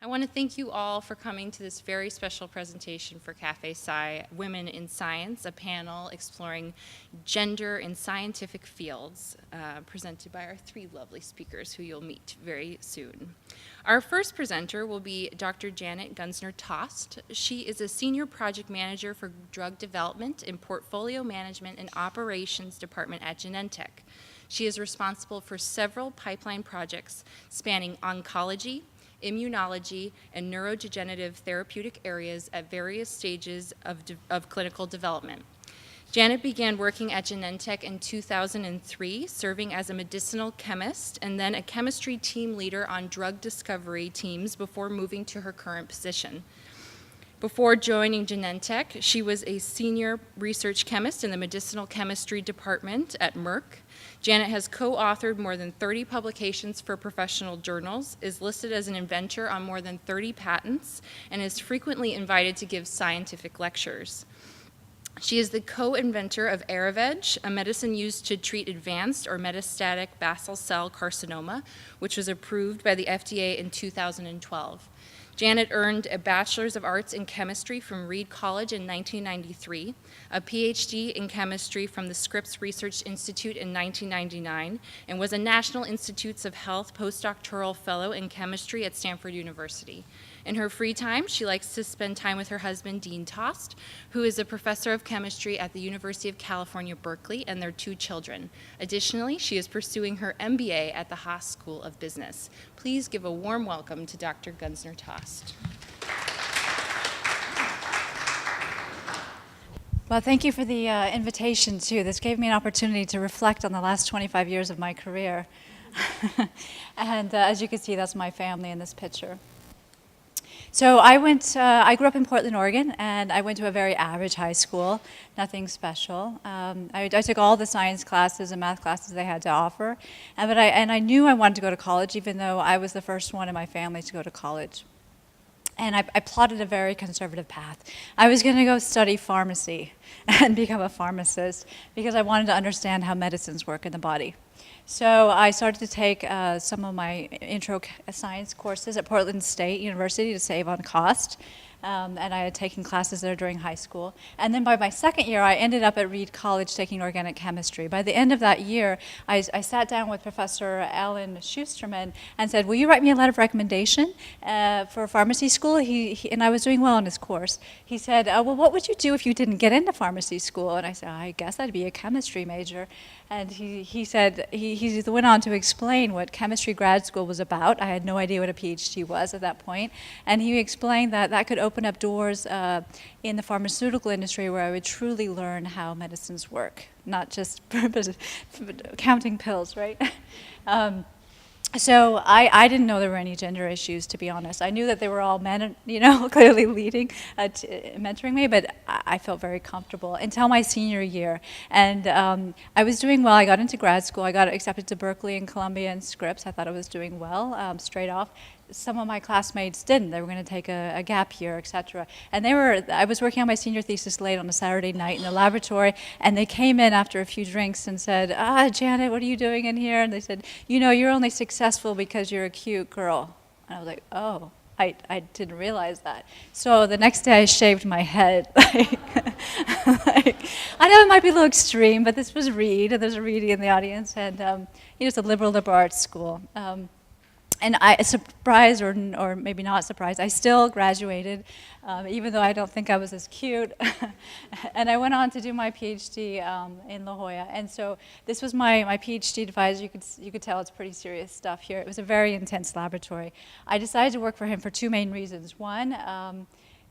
I want to thank you all for coming to this very special presentation for Café Sci, Women in Science, a panel exploring gender in scientific fields, presented by our three lovely speakers who you'll meet very soon. Our first presenter will be Dr. Janet Gunzner-Toste. She is a Senior Project Manager for Drug Development in Portfolio Management and Operations Department at Genentech. She is responsible for several pipeline projects spanning oncology, immunology, and neurodegenerative therapeutic areas at various stages of clinical development. Janet began working at Genentech in 2003, serving as a medicinal chemist and then a chemistry team leader on drug discovery teams before moving to her current position. Before joining Genentech, she was a senior research chemist in the medicinal chemistry department at Merck. Janet has co-authored more than 30 publications for professional journals, is listed as an inventor on more than 30 patents, and is frequently invited to give scientific lectures. She is the co-inventor of Araveg, a medicine used to treat advanced or metastatic basal cell carcinoma, which was approved by the FDA in 2012. Janet earned a Bachelor's of Arts in Chemistry from Reed College in 1993, a PhD in Chemistry from the Scripps Research Institute in 1999, and was a National Institutes of Health postdoctoral fellow in chemistry at Stanford University. In her free time, she likes to spend time with her husband, Dean Toste, who is a professor of chemistry at the University of California, Berkeley, and their two children. Additionally, she is pursuing her MBA at the Haas School of Business. Please give a warm welcome to Dr. Gunzner-Toste. Well, thank you for the invitation, too. This gave me an opportunity to reflect on the last 25 years of my career. And as you can see, that's my family in this picture. So I grew up in Portland, Oregon, and I went to a very average high school, nothing special. I took all the science classes and math classes they had to offer, and I knew I wanted to go to college, even though I was the first one in my family to go to college. And I plotted a very conservative path. I was going to go study pharmacy and become a pharmacist because I wanted to understand how medicines work in the body. So I started to take some of my intro science courses at Portland State University to save on cost. And I had taken classes there during high school. And then by my second year, I ended up at Reed College taking organic chemistry. By the end of that year, I sat down with Professor Alan Schusterman and said, will you write me a letter of recommendation for pharmacy school? And I was doing well on his course. He said, well, what would you do if you didn't get into pharmacy school? And I said, I guess I'd be a chemistry major. And he said, he went on to explain what chemistry grad school was about. I had no idea what a PhD was at that point. And he explained that could open up doors in the pharmaceutical industry where I would truly learn how medicines work, not just counting pills, right? So I didn't know there were any gender issues, to be honest. I knew that they were all men, clearly leading, mentoring me, but I felt very comfortable until my senior year. And I was doing well. I got into grad school. I got accepted to Berkeley and Columbia and Scripps. I thought I was doing well straight off. Some of my classmates didn't. They were going to take a gap year, et cetera. And I was working on my senior thesis late on a Saturday night in the laboratory, and they came in after a few drinks and said, Janet, what are you doing in here? And they said, you're only successful because you're a cute girl. And I was like, oh, I didn't realize that. So the next day I shaved my head. I know it might be a little extreme, but this was Reed, and there's a Reedy in the audience, and it's a liberal arts school. And surprised, or maybe not surprised, I still graduated, even though I don't think I was as cute. And I went on to do my PhD in La Jolla. And so this was my PhD advisor. You could tell it's pretty serious stuff here. It was a very intense laboratory. I decided to work for him for two main reasons. One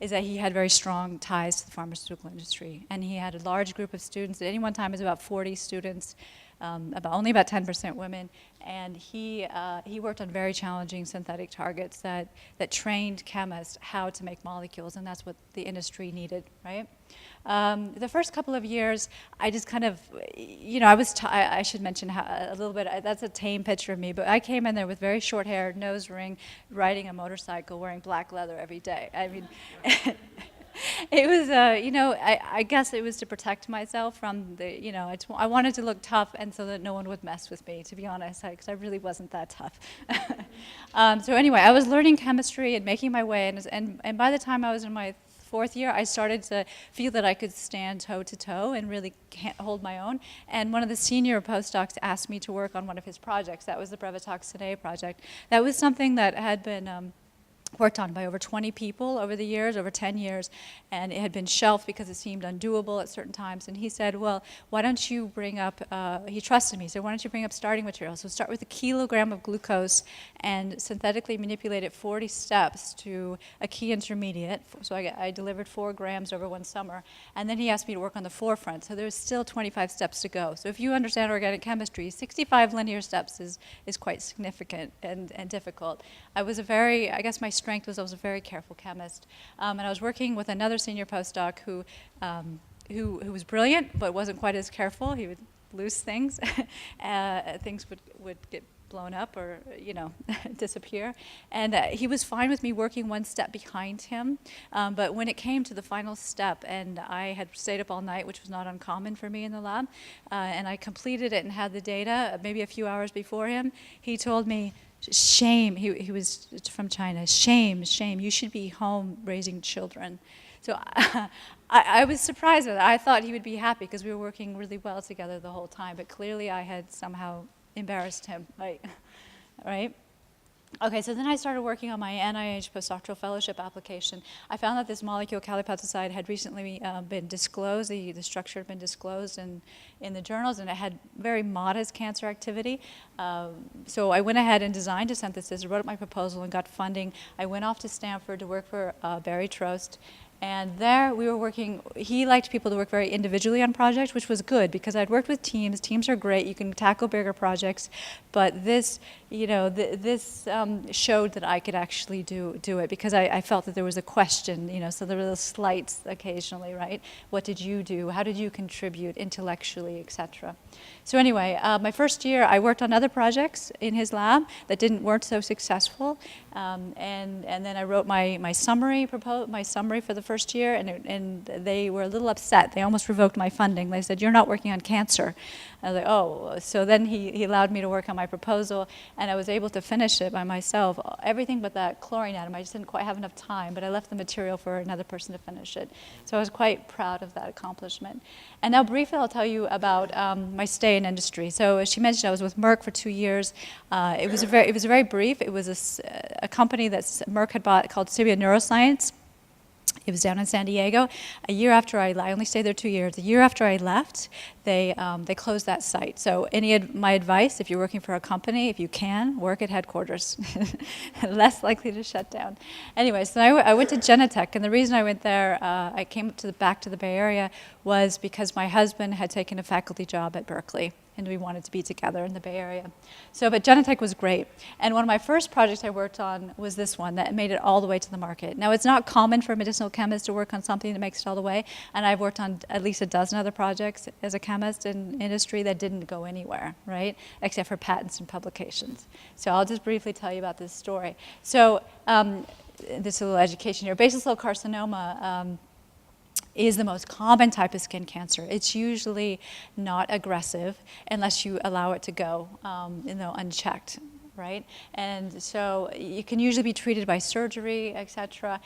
is that he had very strong ties to the pharmaceutical industry. And he had a large group of students. At any one time, it was about 40 students. Only about 10% women, and he worked on very challenging synthetic targets that trained chemists how to make molecules, and that's what the industry needed, right? The first couple of years, I just kind of, I should mention a little bit, that's a tame picture of me, but I came in there with very short hair, nose ring, riding a motorcycle, wearing black leather every day. I mean, It was, I guess it was to protect myself from I wanted to look tough and so that no one would mess with me, to be honest, because I really wasn't that tough. So anyway, I was learning chemistry and making my way, and by the time I was in my fourth year, I started to feel that I could stand toe to toe and really can't hold my own. And one of the senior postdocs asked me to work on one of his projects. That was the brevetoxinae project. That was something that had been worked on by over 20 people over the years, over 10 years, and it had been shelved because it seemed undoable at certain times. And he said, well, why don't you bring up, he trusted me, so why don't you bring up starting material? So start with a kilogram of glucose and synthetically manipulate it 40 steps to a key intermediate. So I delivered 4 grams over one summer. And then he asked me to work on the forefront. So there's still 25 steps to go. So if you understand organic chemistry, 65 linear steps is quite significant and difficult. I guess my strength was I was a very careful chemist, and I was working with another senior postdoc who was brilliant but wasn't quite as careful. He would lose things, things would get blown up or disappear, and he was fine with me working one step behind him. But when it came to the final step, and I had stayed up all night, which was not uncommon for me in the lab, and I completed it and had the data maybe a few hours before him, he told me, shame, he was from China, shame, you should be home raising children. So I was surprised at that. I thought he would be happy because we were working really well together the whole time, but clearly I had somehow embarrassed him, right? Okay, so then I started working on my NIH postdoctoral fellowship application. I found that this molecule, calipatoside, had recently been disclosed. The structure had been disclosed in the journals, and it had very modest cancer activity. So I went ahead and designed a synthesis, wrote up my proposal, and got funding. I went off to Stanford to work for Toste. And there we were working, he liked people to work very individually on projects, which was good because I'd worked with teams. Teams are great, you can tackle bigger projects, but this, this showed that I could actually do it because I felt that there was a question, so there were those slights occasionally, right? What did you do? How did you contribute intellectually, etc.? So anyway, my first year I worked on other projects in his lab that weren't so successful, and then I wrote my summary for the first year, and they were a little upset. They almost revoked my funding. They said, "You're not working on cancer." I was like, "Oh." So then he allowed me to work on my proposal, and I was able to finish it by myself. Everything but that chlorine atom. I just didn't quite have enough time, but I left the material for another person to finish it. So I was quite proud of that accomplishment. And now briefly I'll tell you about my stay in industry. So as she mentioned, I was with Merck for 2 years. It was very brief. It was a company that Merck had bought called Cibia Neuroscience. It was down in San Diego. A year after I only stayed there 2 years. A year after I left, they closed that site. So my advice, if you're working for a company, if you can, work at headquarters. Less likely to shut down. Anyway, so I went to Genentech, and the reason I went there, I came back to the Bay Area, was because my husband had taken a faculty job at Berkeley, and we wanted to be together in the Bay Area. But Genentech was great. And one of my first projects I worked on was this one that made it all the way to the market. Now, it's not common for medicinal chemists to work on something that makes it all the way, and I've worked on at least a dozen other projects as a chemist in industry that didn't go anywhere, right, except for patents and publications. So I'll just briefly tell you about this story. So this is a little education here. Basal cell carcinoma is the most common type of skin cancer. It's usually not aggressive unless you allow it to go, unchecked, right? And so you can usually be treated by surgery, etc.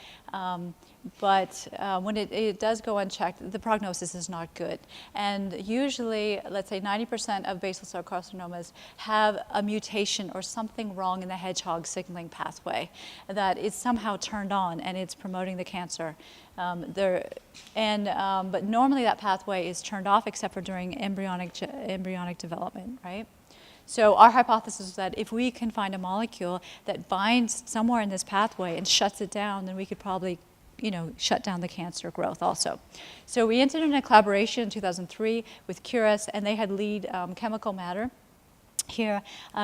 But when it does go unchecked, the prognosis is not good. And usually, let's say 90% of basal cell carcinomas have a mutation or something wrong in the hedgehog signaling pathway that is somehow turned on and it's promoting the cancer. But normally that pathway is turned off except for during embryonic development, right? So our hypothesis is that if we can find a molecule that binds somewhere in this pathway and shuts it down, then we could probably shut down the cancer growth also. So we entered into a collaboration in 2003 with Curis, and they had lead chemical matter. here.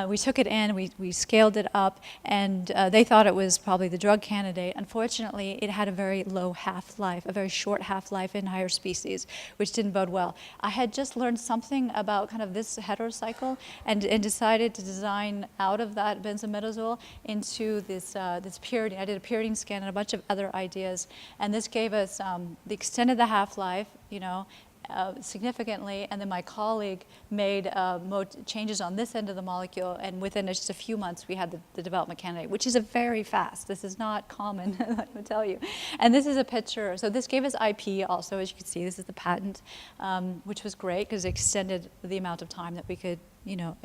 We took it in, we scaled it up, and they thought it was probably the drug candidate. Unfortunately, it had a very low half-life, a very short half-life in higher species, which didn't bode well. I had just learned something about kind of this heterocycle and decided to design out of that benzimidazole into this, this pyridine. I did a pyridine scan and a bunch of other ideas, and this gave us the extended the half-life, you know, significantly, and then my colleague made changes on this end of the molecule, and within just a few months we had the development candidate, which is a very fast. This is not common, let me tell you. And this is a picture. So this gave us IP also, as you can see. This is the patent, which was great because it extended the amount of time that we could, you know,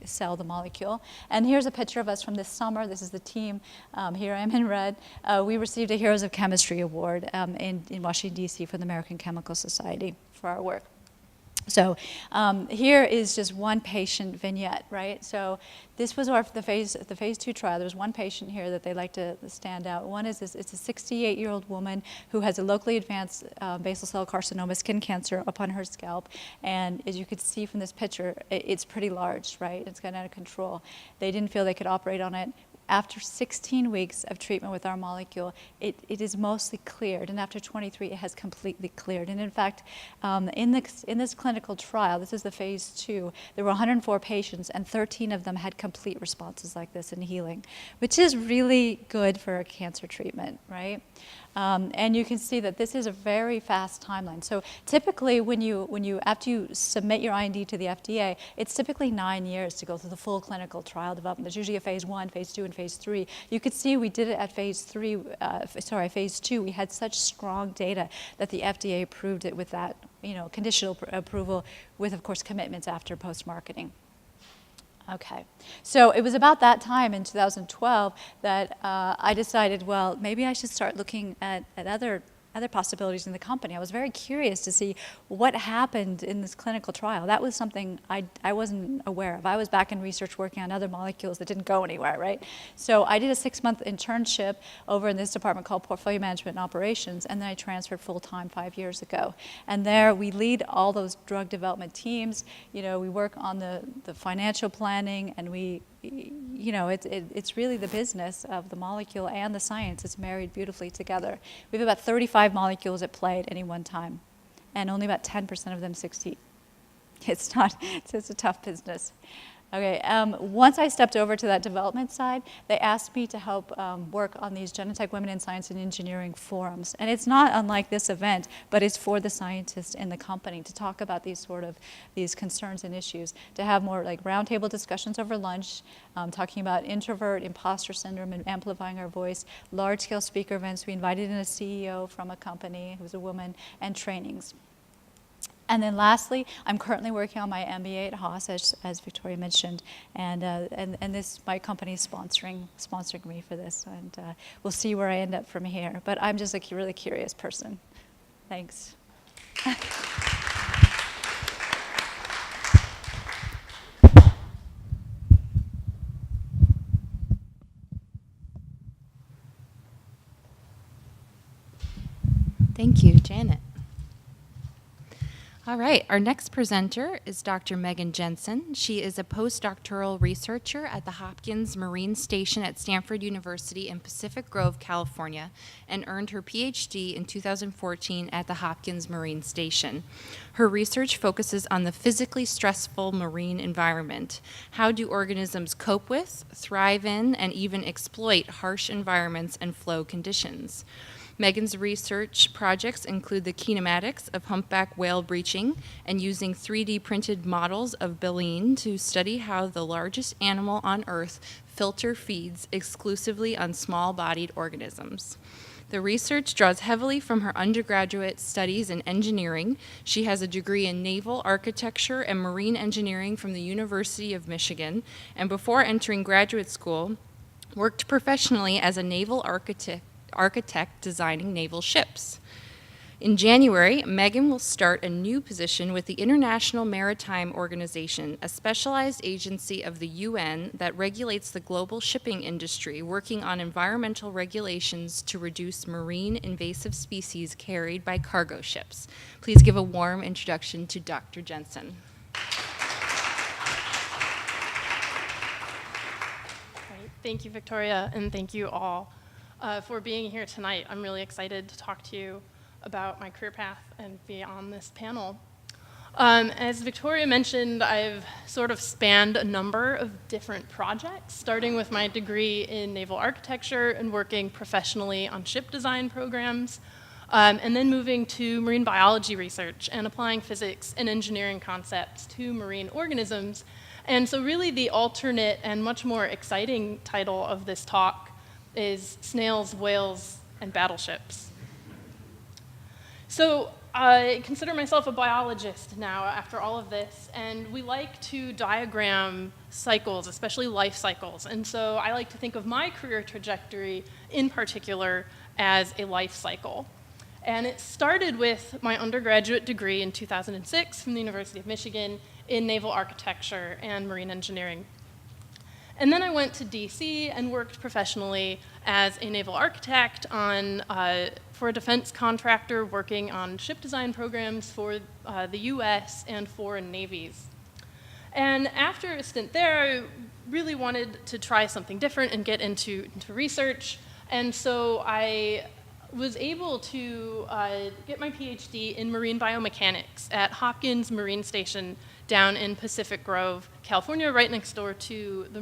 sell the molecule. And here's a picture of us from this summer. This is the team. Here I am in red. We received a Heroes of Chemistry Award in Washington, D.C. from the American Chemical Society for our work. So here is just one patient vignette, right? So this was the phase 2 trial. There was one patient here that they like to stand out. One is this, it's a 68-year-old woman who has a locally advanced basal cell carcinoma, skin cancer, upon her scalp. And as you can see from this picture, it's pretty large, right? It's gotten out of control. They didn't feel they could operate on it. After 16 weeks of treatment with our molecule, it is mostly cleared, and after 23, it has completely cleared. And in fact, in this clinical trial, this is the phase 2, there were 104 patients, and 13 of them had complete responses like this in healing, which is really good for a cancer treatment, right? And you can see that this is a very fast timeline. So typically, after you submit your IND to the FDA, it's typically 9 years to go through the full clinical trial development. There's usually a phase 1, phase 2, and phase 3. You could see we did it at phase 2. We had such strong data that the FDA approved it with that, you know, conditional approval with, of course, commitments after post-marketing. Okay, so it was about that time in 2012 that I decided, well, maybe I should start looking at other possibilities in the company. I was very curious to see what happened in this clinical trial. That was something I wasn't aware of. I was back in research working on other molecules that didn't go anywhere, right? So I did a 6-month internship over in this department called Portfolio Management and Operations, and then I transferred full-time 5 years ago. And there we lead all those drug development teams. You know, we work on the financial planning, and we, you know, it's really the business of the molecule and the science. It's married beautifully together. We have about 35 molecules at play at any one time, and only about 10% of them succeed. It's a tough business. Okay, once I stepped over to that development side, they asked me to help work on these Genentech Women in Science and Engineering forums. And it's not unlike this event, but it's for the scientists in the company to talk about these concerns and issues, to have more like roundtable discussions over lunch, talking about introvert, imposter syndrome, and amplifying our voice, large-scale speaker events. We invited in a CEO from a company who was a woman, and trainings. And then lastly, I'm currently working on my MBA at Haas, as Victoria mentioned, and my company is sponsoring me for this, and we'll see where I end up from here. But I'm just a really curious person. Thanks. Thank you, Janet. All right, our next presenter is Dr. Megan Jensen. She is a postdoctoral researcher at the Hopkins Marine Station at Stanford University in Pacific Grove, California, and earned her PhD in 2014 at the Hopkins Marine Station. Her research focuses on the physically stressful marine environment. How do organisms cope with, thrive in, and even exploit harsh environments and flow conditions? Megan's research projects include the kinematics of humpback whale breaching and using 3D printed models of baleen to study how the largest animal on Earth filter feeds exclusively on small-bodied organisms. The research draws heavily from her undergraduate studies in engineering. She has a degree in naval architecture and marine engineering from the University of Michigan, and before entering graduate school, worked professionally as a naval architect designing naval ships. In January, Megan will start a new position with the International Maritime Organization, a specialized agency of the UN that regulates the global shipping industry, working on environmental regulations to reduce marine invasive species carried by cargo ships. Please give a warm introduction to Dr. Jensen. Thank you, Victoria, and thank you all for being here tonight. I'm really excited to talk to you about my career path and be on this panel. As Victoria mentioned, I've sort of spanned a number of different projects, starting with my degree in naval architecture and working professionally on ship design programs, and then moving to marine biology research and applying physics and engineering concepts to marine organisms. And so really the alternate and much more exciting title of this talk is Snails, Whales, and Battleships. So I consider myself a biologist now after all of this, and we like to diagram cycles, especially life cycles. And so I like to think of my career trajectory in particular as a life cycle. And it started with my undergraduate degree in 2006 from the University of Michigan in naval architecture and marine engineering. And then I went to DC and worked professionally as a naval architect for a defense contractor working on ship design programs for the US and foreign navies. And after a stint there, I really wanted to try something different and get into research. And so I was able to get my PhD in marine biomechanics at Hopkins Marine Station down in Pacific Grove, California, right next door to the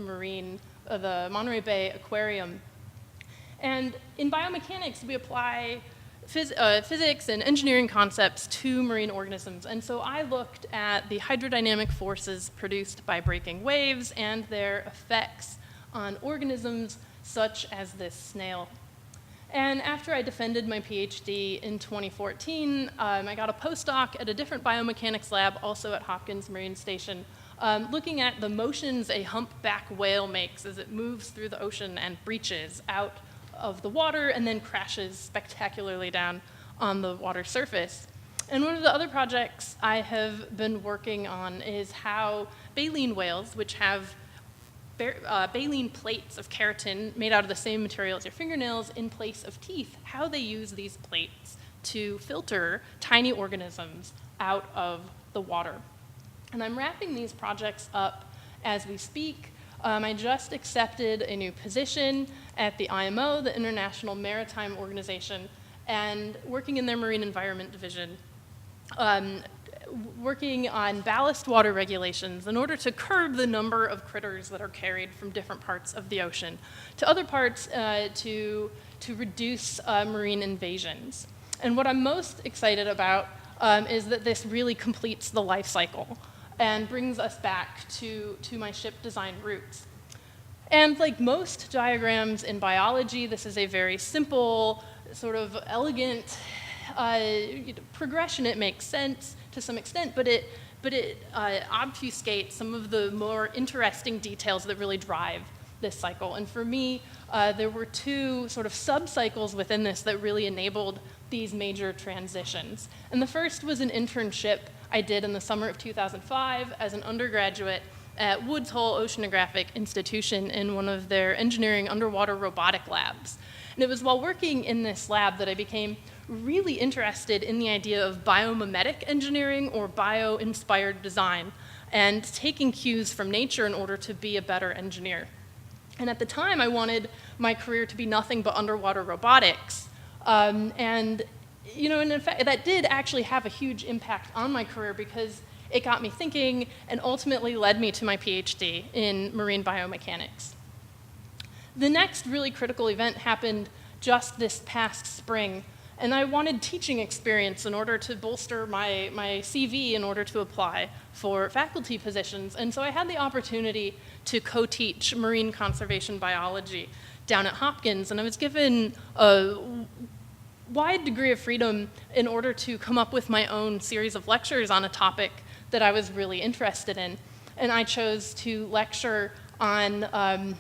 the Monterey Bay Aquarium. And in biomechanics, we apply physics and engineering concepts to marine organisms. And so I looked at the hydrodynamic forces produced by breaking waves and their effects on organisms such as this snail. And after I defended my PhD in 2014, I got a postdoc at a different biomechanics lab, also at Hopkins Marine Station, looking at the motions a humpback whale makes as it moves through the ocean and breaches out of the water and then crashes spectacularly down on the water surface. And one of the other projects I have been working on is how baleen whales, which have baleen plates of keratin made out of the same material as your fingernails in place of teeth, how they use these plates to filter tiny organisms out of the water. And I'm wrapping these projects up as we speak. I just accepted a new position at the IMO, the International Maritime Organization, and working in their Marine Environment Division, working on ballast water regulations in order to curb the number of critters that are carried from different parts of the ocean to other parts to reduce marine invasions. And what I'm most excited about is that this really completes the life cycle and brings us back to my ship design roots. And like most diagrams in biology, this is a very simple, sort of elegant progression. It makes sense to some extent, but it obfuscates some of the more interesting details that really drive this cycle. And for me, there were two sort of sub-cycles within this that really enabled these major transitions. And the first was an internship I did in the summer of 2005 as an undergraduate at Woods Hole Oceanographic Institution in one of their engineering underwater robotic labs. And it was while working in this lab that I became really interested in the idea of biomimetic engineering or bio-inspired design and taking cues from nature in order to be a better engineer. And at the time, I wanted my career to be nothing but underwater robotics. And in fact, that did actually have a huge impact on my career because it got me thinking and ultimately led me to my PhD in marine biomechanics. The next really critical event happened just this past spring, and I wanted teaching experience in order to bolster my CV in order to apply for faculty positions. And so I had the opportunity to co-teach marine conservation biology down at Hopkins, and I was given a wide degree of freedom in order to come up with my own series of lectures on a topic that I was really interested in. And I chose to lecture on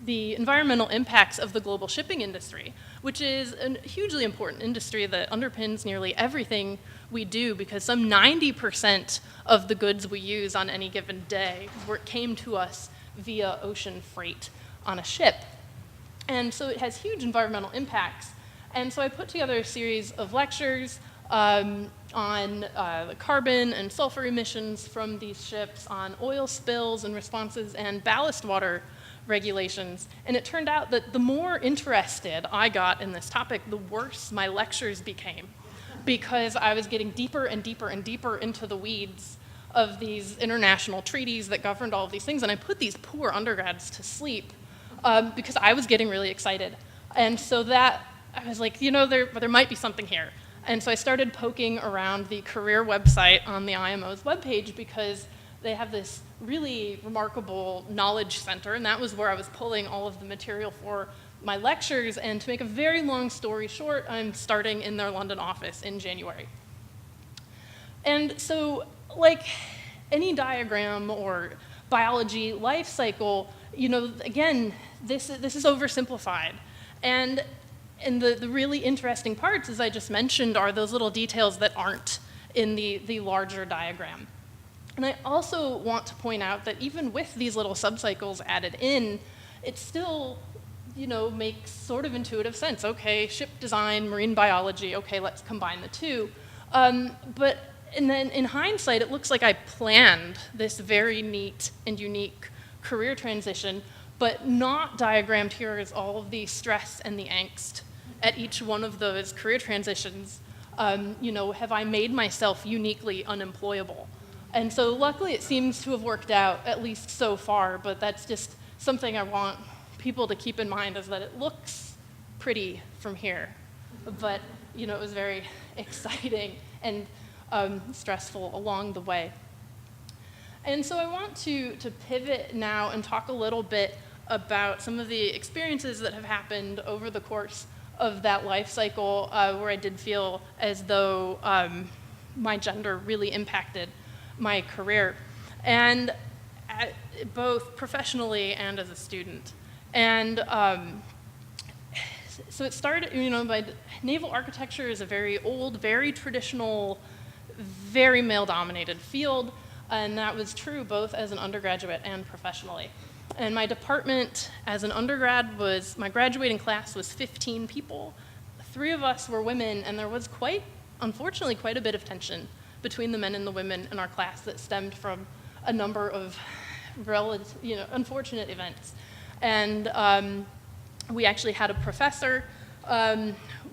the environmental impacts of the global shipping industry, which is a hugely important industry that underpins nearly everything we do because some 90% of the goods we use on any given day came to us via ocean freight on a ship. And so it has huge environmental impacts. And so I put together a series of lectures on the carbon and sulfur emissions from these ships, on oil spills and responses, and ballast water regulations. And it turned out that the more interested I got in this topic, the worse my lectures became, because I was getting deeper and deeper and deeper into the weeds of these international treaties that governed all of these things. And I put these poor undergrads to sleep because I was getting really excited. And so that, I was like, there might be something here. And so I started poking around the career website on the IMO's webpage, because they have this really remarkable knowledge center, and that was where I was pulling all of the material for my lectures. And to make a very long story short, I'm starting in their London office in January. And so, like any diagram or biology life cycle, again, this is oversimplified. And the really interesting parts, as I just mentioned, are those little details that aren't in the larger diagram. And I also want to point out that even with these little subcycles added in, it still, makes sort of intuitive sense. Okay, ship design, marine biology, okay, let's combine the two. And then in hindsight, it looks like I planned this very neat and unique career transition, but not diagrammed here as all of the stress and the angst at each one of those career transitions. Have I made myself uniquely unemployable? And so luckily it seems to have worked out, at least so far, but that's just something I want people to keep in mind, is that it looks pretty from here. But, it was very exciting and stressful along the way. And so I want to pivot now and talk a little bit about some of the experiences that have happened over the course of that life cycle, where I did feel as though my gender really impacted my career, and both professionally and as a student. And so it started, by naval architecture is a very old, very traditional, very male-dominated field, and that was true both as an undergraduate and professionally. And my department as an undergrad my graduating class was 15 people. 3 of us were women, and there was unfortunately, quite a bit of tension between the men and the women in our class that stemmed from a number of unfortunate events. And we actually had a professor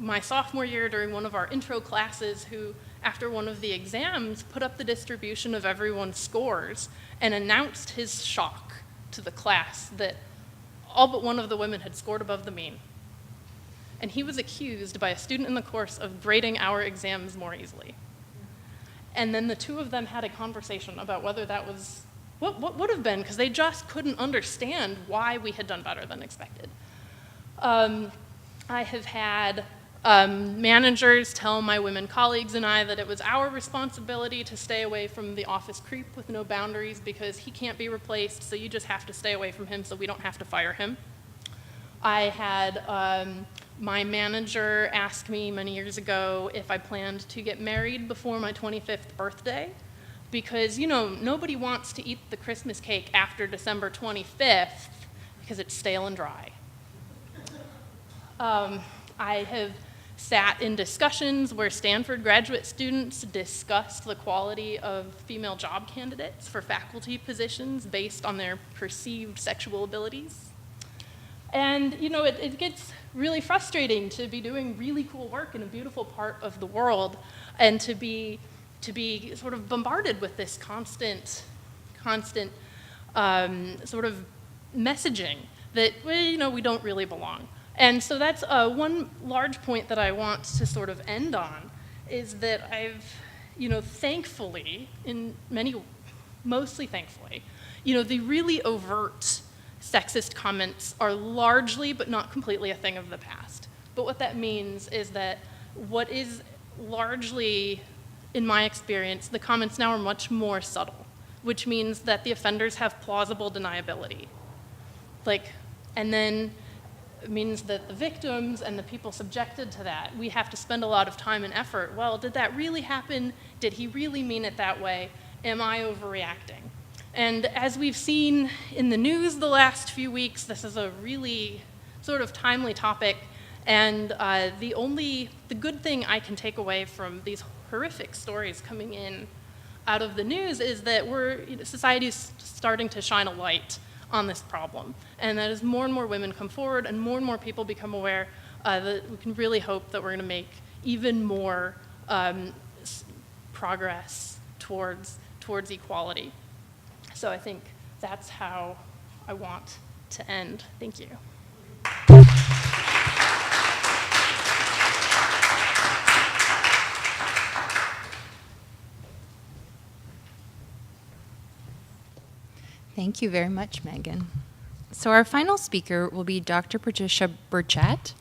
my sophomore year during one of our intro classes who, after one of the exams, put up the distribution of everyone's scores and announced his shock to the class that all but one of the women had scored above the mean. And he was accused by a student in the course of grading our exams more easily. And then the 2 of them had a conversation about whether that was what would have been, because they just couldn't understand why we had done better than expected. I have had managers tell my women colleagues and I that it was our responsibility to stay away from the office creep with no boundaries, because he can't be replaced, so you just have to stay away from him so we don't have to fire him. I had my manager asked me many years ago if I planned to get married before my 25th birthday, because, nobody wants to eat the Christmas cake after December 25th because it's stale and dry. I have sat in discussions where Stanford graduate students discussed the quality of female job candidates for faculty positions based on their perceived sexual abilities. And, it gets really frustrating to be doing really cool work in a beautiful part of the world and to be sort of bombarded with this constant sort of messaging that, we don't really belong. And so that's one large point that I want to sort of end on, is that I've, thankfully, mostly thankfully, the really overt sexist comments are largely, but not completely, a thing of the past. But what that means is that what is largely, in my experience, the comments now are much more subtle, which means that the offenders have plausible deniability. And then it means that the victims and the people subjected to that, we have to spend a lot of time and effort. Well, did that really happen? Did he really mean it that way? Am I overreacting? And as we've seen in the news the last few weeks, this is a really sort of timely topic. And the good thing I can take away from these horrific stories coming in out of the news is that society is starting to shine a light on this problem. And that as more and more women come forward and more people become aware, that we can really hope that we're going to make even more progress towards equality. So I think that's how I want to end. Thank you. Thank you very much, Megan. So our final speaker will be Dr. Patricia Burchat.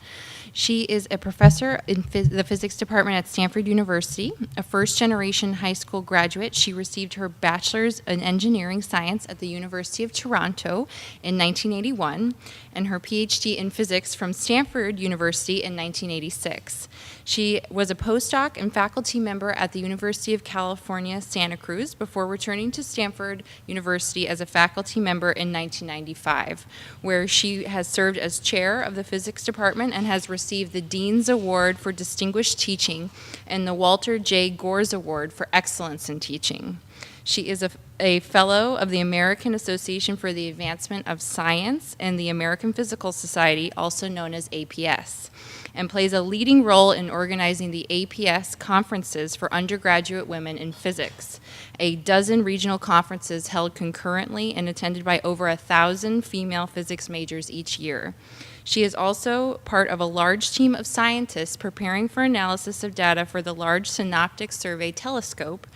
She is a professor in the physics department at Stanford University, a first-generation high school graduate. She received her bachelor's in engineering science at the University of Toronto in 1981, and her PhD in physics from Stanford University in 1986. She was a postdoc and faculty member at the University of California, Santa Cruz, before returning to Stanford University as a faculty member in 1995, where she has served as chair of the physics department and has received the Dean's Award for Distinguished Teaching and the Walter J. Gores Award for Excellence in Teaching. She is a fellow of the American Association for the Advancement of Science and the American Physical Society, also known as APS, and plays a leading role in organizing the APS conferences for undergraduate women in physics, a dozen regional conferences held concurrently and attended by over 1,000 female physics majors each year. She is also part of a large team of scientists preparing for analysis of data for the Large Synoptic Survey Telescope,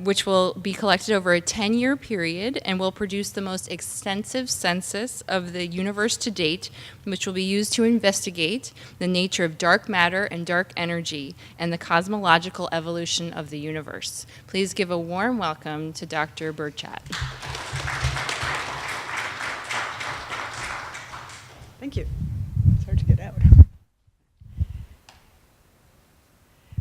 which will be collected over a 10-year period and will produce the most extensive census of the universe to date, which will be used to investigate the nature of dark matter and dark energy and the cosmological evolution of the universe. Please give a warm welcome to Dr. Burchat. Thank you. It's hard to get out.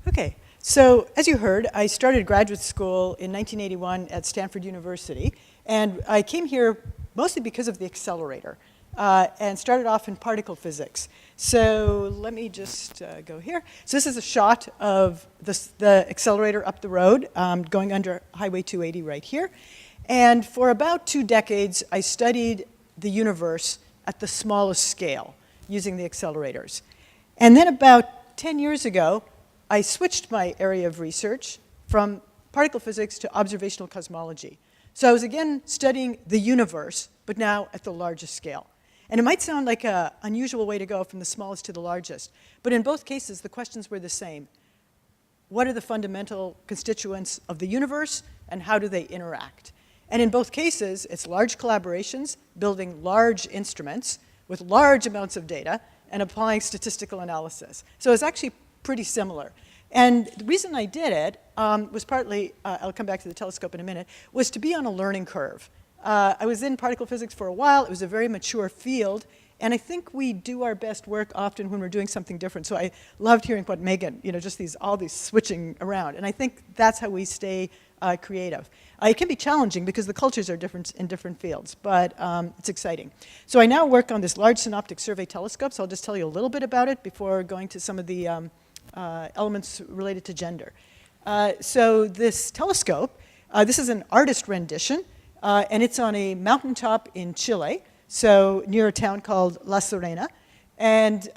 Okay. So, as you heard, I started graduate school in 1981 at Stanford University, and I came here mostly because of the accelerator, and started off in particle physics. So let me just go here. So this is a shot of the accelerator up the road, going under Highway 280 right here. And for about 2 decades, I studied the universe at the smallest scale using the accelerators. And then about 10 years ago, I switched my area of research from particle physics to observational cosmology. So I was again studying the universe, but now at the largest scale. And it might sound like an unusual way to go from the smallest to the largest, but in both cases, the questions were the same. What are the fundamental constituents of the universe, and how do they interact? And in both cases, it's large collaborations, building large instruments with large amounts of data, and applying statistical analysis. So it's actually pretty similar. And the reason I did it was partly, I'll come back to the telescope in a minute, was to be on a learning curve. I was in particle physics for a while. It was a very mature field. And I think we do our best work often when we're doing something different. So I loved hearing what Megan, just all these switching around. And I think that's how we stay creative. It can be challenging because the cultures are different in different fields, but it's exciting. So I now work on this Large Synoptic Survey Telescope, so I'll just tell you a little bit about it before going to some of the elements related to gender. So this telescope, this is an artist rendition, and it's on a mountaintop in Chile, so near a town called La Serena. And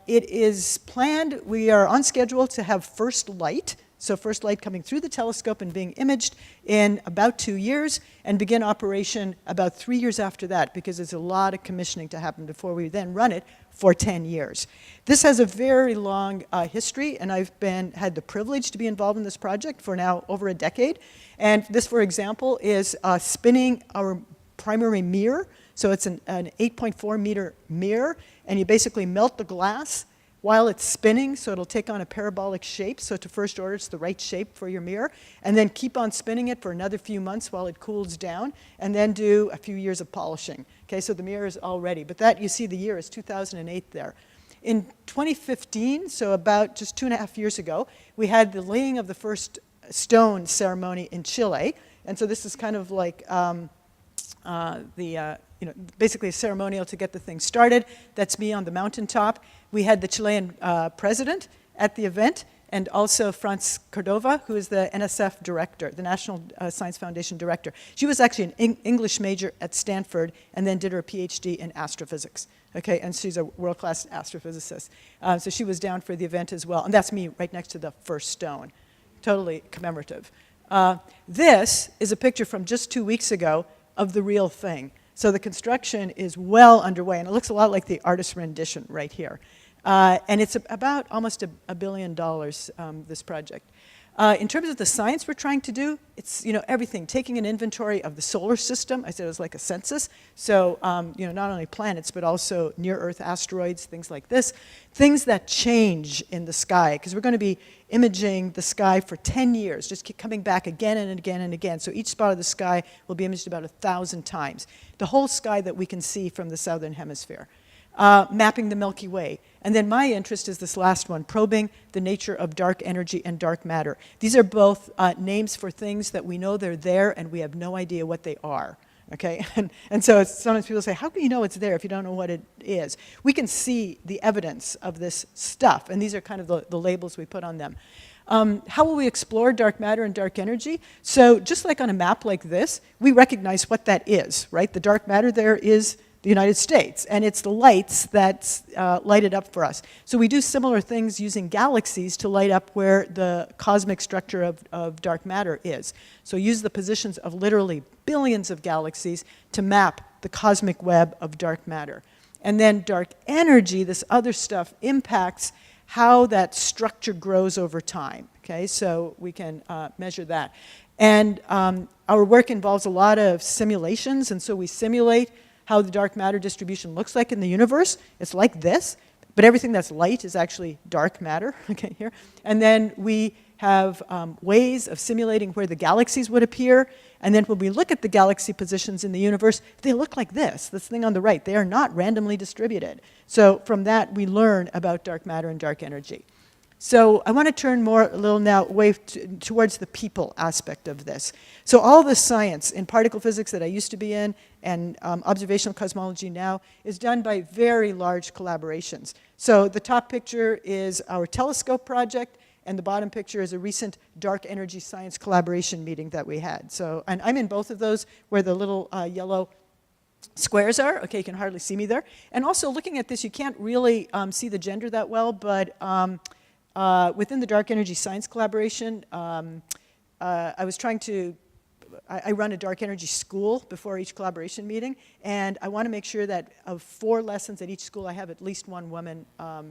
it is planned, we are on schedule to have first light, so first light coming through the telescope and being imaged in about 2 years, and begin operation about 3 years after that, because there's a lot of commissioning to happen before we then run it for 10 years. This has a very long history, and I've had the privilege to be involved in this project for now over a decade. And this, for example, is spinning our primary mirror. So it's an 8.4 meter mirror, and you basically melt the glass while it's spinning, so it'll take on a parabolic shape. So to first order, it's the right shape for your mirror. And then keep on spinning it for another few months while it cools down, and then do a few years of polishing. Okay, so the mirror is all ready. But that, you see the year is 2008 there. In 2015, so about just 2.5 years ago, we had the laying of the first stone ceremony in Chile. And so this is kind of like basically a ceremonial to get the thing started. That's me on the mountaintop. We had the Chilean president at the event, and also Franz Cordova, who is the NSF director, the National Science Foundation director. She was actually an English major at Stanford and then did her PhD in astrophysics. Okay, and she's a world-class astrophysicist. So she was down for the event as well, and that's me right next to the first stone. Totally commemorative. This is a picture from just 2 weeks ago of the real thing. So the construction is well underway, and it looks a lot like the artist's rendition right here. And it's about almost $1 billion, this project. In terms of the science we're trying to do, it's everything, taking an inventory of the solar system. I said it was like a census. So not only planets, but also near-Earth asteroids, things like this. Things that change in the sky, because we're going to be imaging the sky for 10 years, just keep coming back again and again and again. So each spot of the sky will be imaged about 1,000 times. The whole sky that we can see from the southern hemisphere. Mapping the Milky Way. And then my interest is this last one, probing the nature of dark energy and dark matter. These are both names for things that we know they're there and we have no idea what they are. Okay? And so sometimes people say, how can you know it's there if you don't know what it is? We can see the evidence of this stuff, and these are kind of the labels we put on them. How will we explore dark matter and dark energy? So just like on a map like this, we recognize what that is, right? The dark matter there is the United States, and it's the lights that light it up for us. So we do similar things using galaxies to light up where the cosmic structure of dark matter is. So use the positions of literally billions of galaxies to map the cosmic web of dark matter. And then dark energy, this other stuff, impacts how that structure grows over time. Okay, so we can measure that. And our work involves a lot of simulations, and so we simulate how the dark matter distribution looks like in the universe. It's like this, but everything that's light is actually dark matter, okay, here. And then we have ways of simulating where the galaxies would appear, and then when we look at the galaxy positions in the universe, they look like this thing on the right. They are not randomly distributed. So from that, we learn about dark matter and dark energy. So I want to turn a little now away towards the people aspect of this. So all the science in particle physics that I used to be in and observational cosmology now is done by very large collaborations. So the top picture is our telescope project, and the bottom picture is a recent dark energy science collaboration meeting that we had. So, and I'm in both of those where the little yellow squares are. Okay, you can hardly see me there. And also looking at this, you can't really see the gender that well, but within the dark energy science collaboration, I was trying to, I run a dark energy school before each collaboration meeting, and I want to make sure that of 4 lessons at each school, I have at least one woman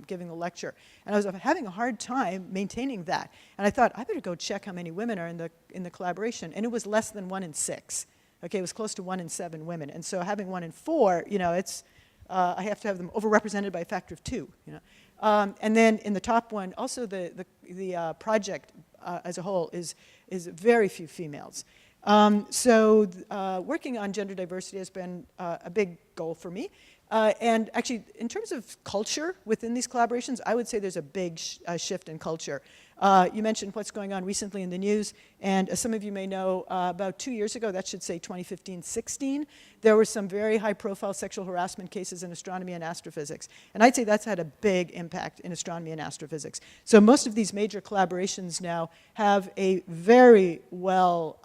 giving a lecture. And I was having a hard time maintaining that. And I thought, I better go check how many women are in the collaboration. And it was less than 1 in 6. Okay, it was close to 1 in 7 women. And so having 1 in 4, it's, I have to have them overrepresented by a factor of 2, and then in the top one, also the project as a whole is very few females. So working on gender diversity has been a big goal for me. And actually, in terms of culture within these collaborations, I would say there's a big shift in culture. You mentioned what's going on recently in the news, and as some of you may know, about 2 years ago, that should say 2015-16, there were some very high-profile sexual harassment cases in astronomy and astrophysics. And I'd say that's had a big impact in astronomy and astrophysics. So most of these major collaborations now have a very well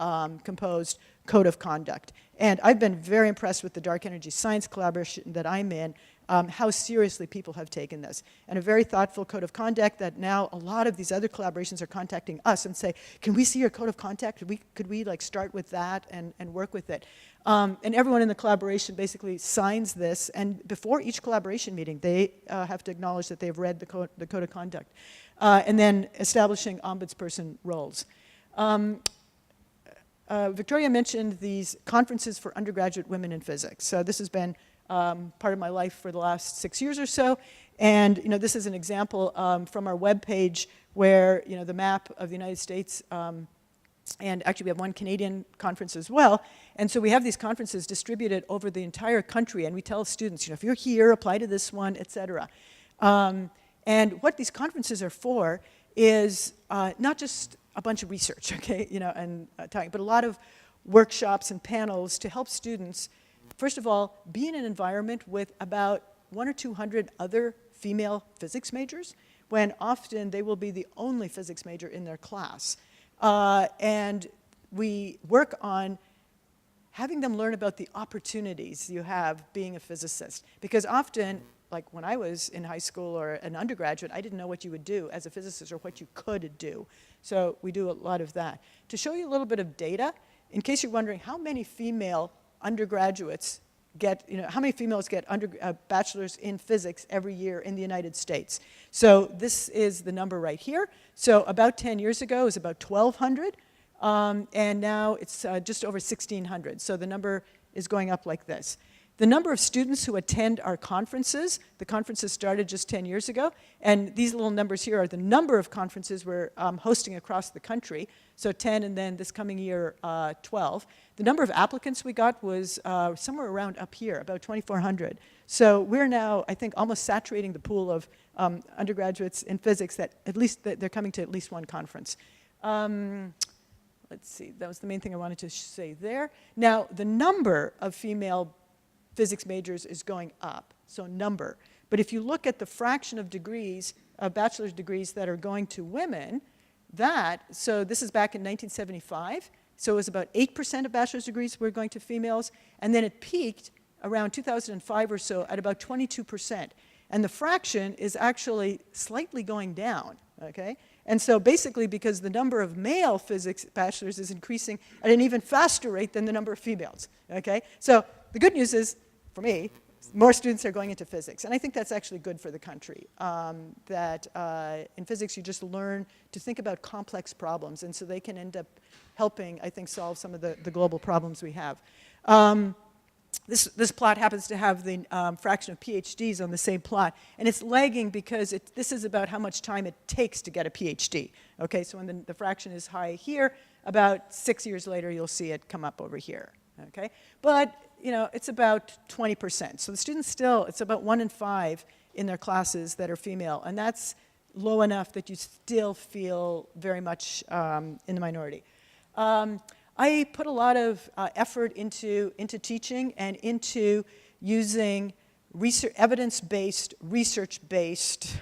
composed code of conduct. And I've been very impressed with the dark energy science collaboration that I'm in, how seriously people have taken this. And a very thoughtful code of conduct that now a lot of these other collaborations are contacting us and say, can we see your code of conduct? Could we like start with that and work with it? And everyone in the collaboration basically signs this, and before each collaboration meeting, they have to acknowledge that they've read the code of conduct. And then establishing ombudsperson roles. Victoria mentioned these conferences for undergraduate women in physics. So this has been part of my life for the last 6 years or so. And this is an example from our webpage where the map of the United States, and actually we have one Canadian conference as well. And so we have these conferences distributed over the entire country, and we tell students, if you're here, apply to this one, et cetera. And what these conferences are for is not just a bunch of research, okay, but a lot of workshops and panels to help students, first of all, be in an environment with about 100 or 200 other female physics majors, when often they will be the only physics major in their class. And we work on having them learn about the opportunities you have being a physicist. Because often, like when I was in high school or an undergraduate, I didn't know what you would do as a physicist or what you could do. So we do a lot of that. To show you a little bit of data, in case you're wondering how many female undergraduates get, how many females get bachelors in physics every year in the United States. So this is the number right here. So about 10 years ago, it was about 1,200. And now it's just over 1,600. So the number is going up like this. The number of students who attend our conferences, the conferences started just 10 years ago, and these little numbers here are the number of conferences we're hosting across the country. So 10, and then this coming year, 12. The number of applicants we got was somewhere around up here, about 2,400. So we're now, I think, almost saturating the pool of undergraduates in physics that at least they're coming to at least one conference. Let's see, that was the main thing I wanted to say there. Now, the number of female physics majors is going up, so number. But if you look at the fraction of degrees, bachelor's degrees that are going to women, so this is back in 1975, so it was about 8% of bachelor's degrees were going to females, and then it peaked around 2005 or so at about 22%. And the fraction is actually slightly going down, okay? And so basically because the number of male physics bachelors is increasing at an even faster rate than the number of females, okay? So the good news is, for me, more students are going into physics. And I think that's actually good for the country, that in physics you just learn to think about complex problems. And so they can end up helping, I think, solve some of the global problems we have. This plot happens to have the fraction of PhDs on the same plot, and it's lagging because this is about how much time it takes to get a PhD. Okay, so when the fraction is high here, about 6 years later you'll see it come up over here. Okay, but it's about 20%. So the students still, it's about 1 in 5 in their classes that are female, and that's low enough that you still feel very much in the minority. I put a lot of effort into teaching and into using evidence-based, research-based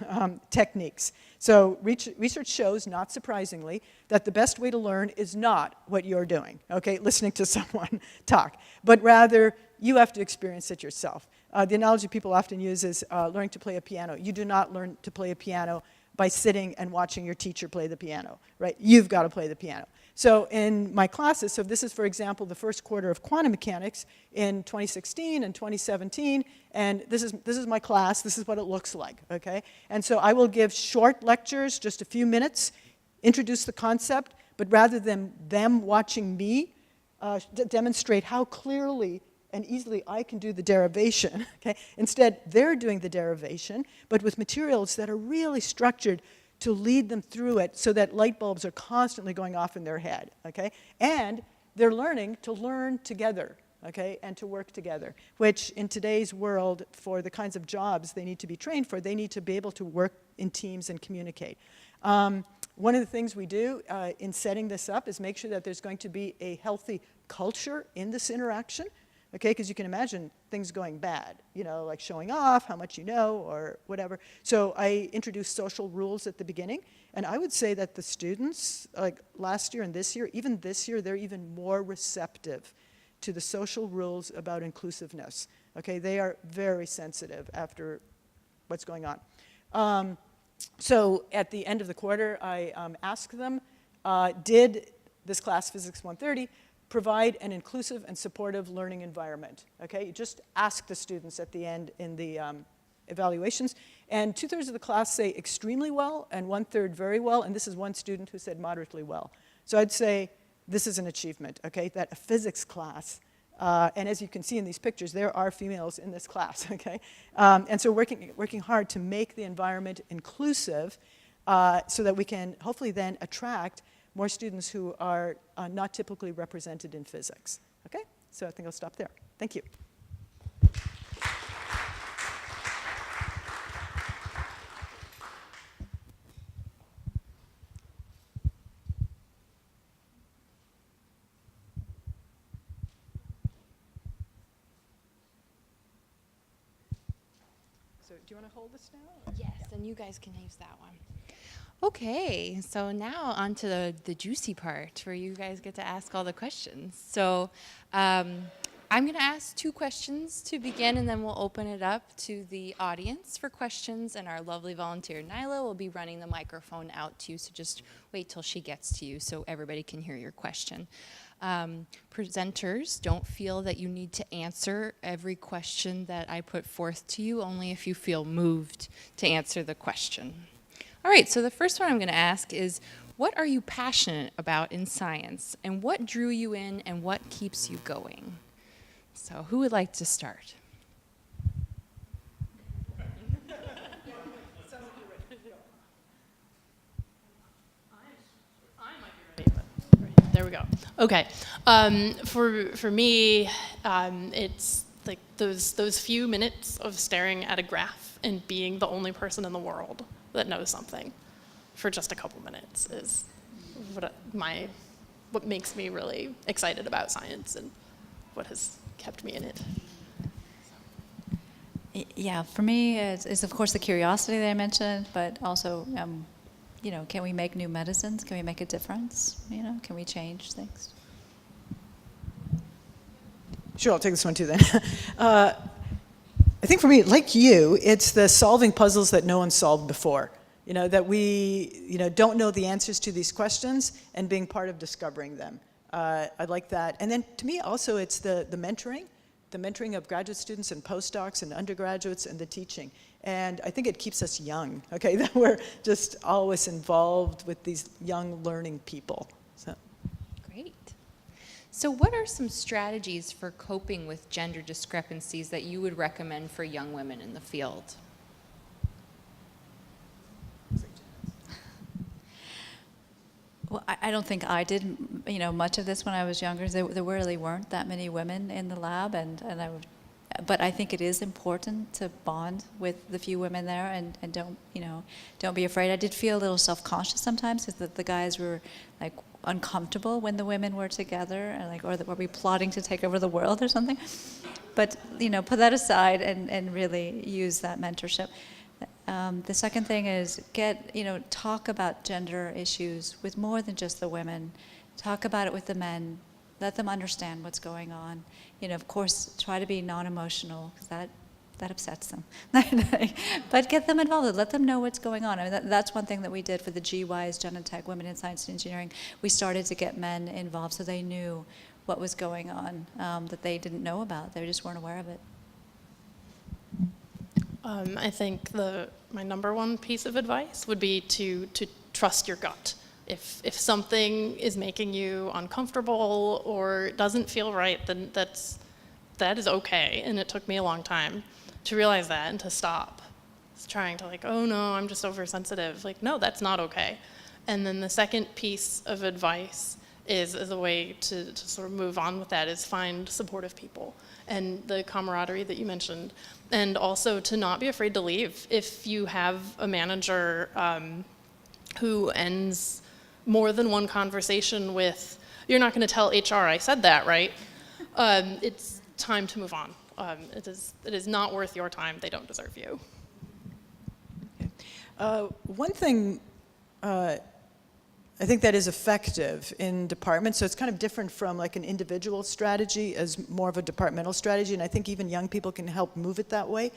techniques. So research shows, not surprisingly, that the best way to learn is not what you're doing, okay, listening to someone talk, but rather you have to experience it yourself. The analogy people often use is learning to play a piano. You do not learn to play a piano by sitting and watching your teacher play the piano, right? You've got to play the piano. So in my classes, so this is, for example, the first quarter of quantum mechanics in 2016 and 2017, and this is my class. This is what it looks like, okay? And so I will give short lectures, just a few minutes, introduce the concept, but rather than them watching me demonstrate how clearly and easily I can do the derivation, okay? Instead, they're doing the derivation, but with materials that are really structured to lead them through it so that light bulbs are constantly going off in their head, okay? And they're learning to learn together, okay, and to work together, which in today's world, for the kinds of jobs they need to be trained for, they need to be able to work in teams and communicate. One of the things we do in setting this up is make sure that there's going to be a healthy culture in this interaction, okay, because you can imagine things going bad, like showing off how much you know or whatever. So I introduced social rules at the beginning, and I would say that the students, like last year and this year, even this year, they're even more receptive to the social rules about inclusiveness, okay? They are very sensitive after what's going on. So at the end of the quarter, I asked them, did this class, Physics 130, provide an inclusive and supportive learning environment, okay? You just ask the students at the end in the evaluations, and 2/3 of the class say extremely well, and 1/3 very well, and this is one student who said moderately well. So I'd say this is an achievement, okay? That a physics class, and as you can see in these pictures, there are females in this class, okay? And so working hard to make the environment inclusive so that we can hopefully then attract more students who are not typically represented in physics. Okay? So I think I'll stop there. Thank you. So do you want to hold this now? Yes, and you guys can use that one. Okay, so now on to the juicy part where you guys get to ask all the questions. So I'm going to ask 2 questions to begin, and then we'll open it up to the audience for questions, and our lovely volunteer Nyla will be running the microphone out to you, so just wait till she gets to you so everybody can hear your question. Presenters, don't feel that you need to answer every question that I put forth to you, only if you feel moved to answer the question. All right, so the first one I'm going to ask is, what are you passionate about in science, and what drew you in, and what keeps you going? So who would like to start? There we go. Okay. For me, it's like those few minutes of staring at a graph and being the only person in the world that knows something for just a couple minutes is what makes me really excited about science and what has kept me in it. Yeah, for me, it's of course the curiosity that I mentioned, but also, can we make new medicines? Can we make a difference? Can we change things? Sure, I'll take this one too then. I think for me, like you, it's the solving puzzles that no one solved before. That we don't know the answers to these questions and being part of discovering them. I like that. And then to me also it's the mentoring of graduate students and postdocs and undergraduates and the teaching. And I think it keeps us young, okay, that we're just always involved with these young learning people. So. Great. So what are some strategies for coping with gender discrepancies that you would recommend for young women in the field? Well, I don't think I did, much of this when I was younger. There really weren't that many women in the lab, but I think it is important to bond with the few women there, and don't be afraid. I did feel a little self-conscious sometimes because the guys were like uncomfortable when the women were together, and were we plotting to take over the world or something? But put that aside and really use that mentorship. The second thing is talk about gender issues with more than just the women. Talk about it with the men. Let them understand what's going on. Of course, try to be non-emotional because that upsets them. But get them involved. Let them know what's going on. I mean, that's one thing that we did for the GYs, Genentech, Women in Science and Engineering. We started to get men involved so they knew what was going on that they didn't know about. They just weren't aware of it. I think my number one piece of advice would be to trust your gut. If something is making you uncomfortable or doesn't feel right, then that is okay. And it took me a long time to realize that and to stop trying to oh no, I'm just oversensitive. No, that's not okay. And then the second piece of advice is a way to sort of move on with that is find supportive people and the camaraderie that you mentioned. And also to not be afraid to leave. If you have a manager who ends more than one conversation with, "You're not going to tell HR I said that, right?" It's time to move on. It is not worth your time. They don't deserve you. Okay. One thing I think that is effective in departments, so it's kind of different from an individual strategy as more of a departmental strategy, and I think even young people can help move it that way.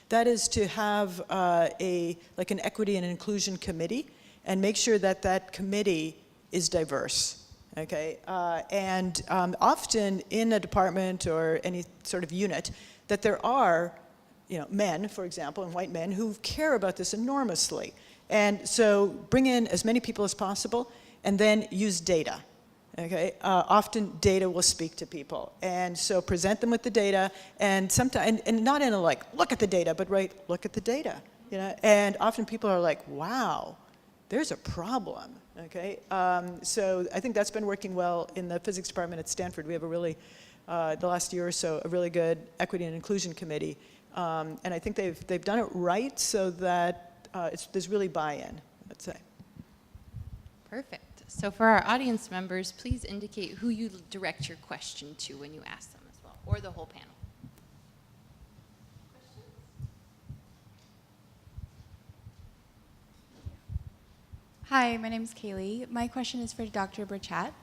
That is to have an equity and inclusion committee and make sure that committee is diverse. Okay, and often in a department or any sort of unit, that there are, men, for example, and white men who care about this enormously. And so bring in as many people as possible and then use data. Okay? Often data will speak to people. And so present them with the data and sometimes, and not in a look at the data, but look at the data. And often people are like, wow, there's a problem. Okay? So I think that's been working well in the physics department at Stanford. We have a really, the last year or so, a really good equity and inclusion committee. And I think they've done it right so that there's really buy-in, I'd say. Perfect. So for our audience members, please indicate who you direct your question to when you ask them as well, or the whole panel. Hi, my name is Kaylee. My question is for Dr. Burchat.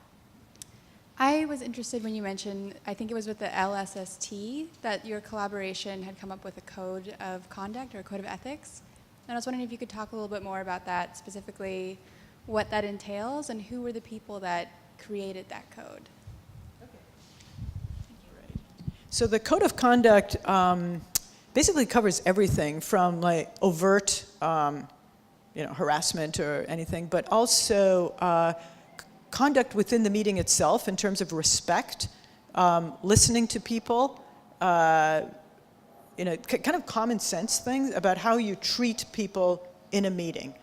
I was interested when you mentioned, I think it was with the LSST, that your collaboration had come up with a code of conduct or a code of ethics. And I was wondering if you could talk a little bit more about that, specifically what that entails and who were the people that created that code. So the code of conduct basically covers everything from like overt harassment or anything, but also conduct within the meeting itself in terms of respect, listening to people, kind of common sense things about how you treat people in a meeting.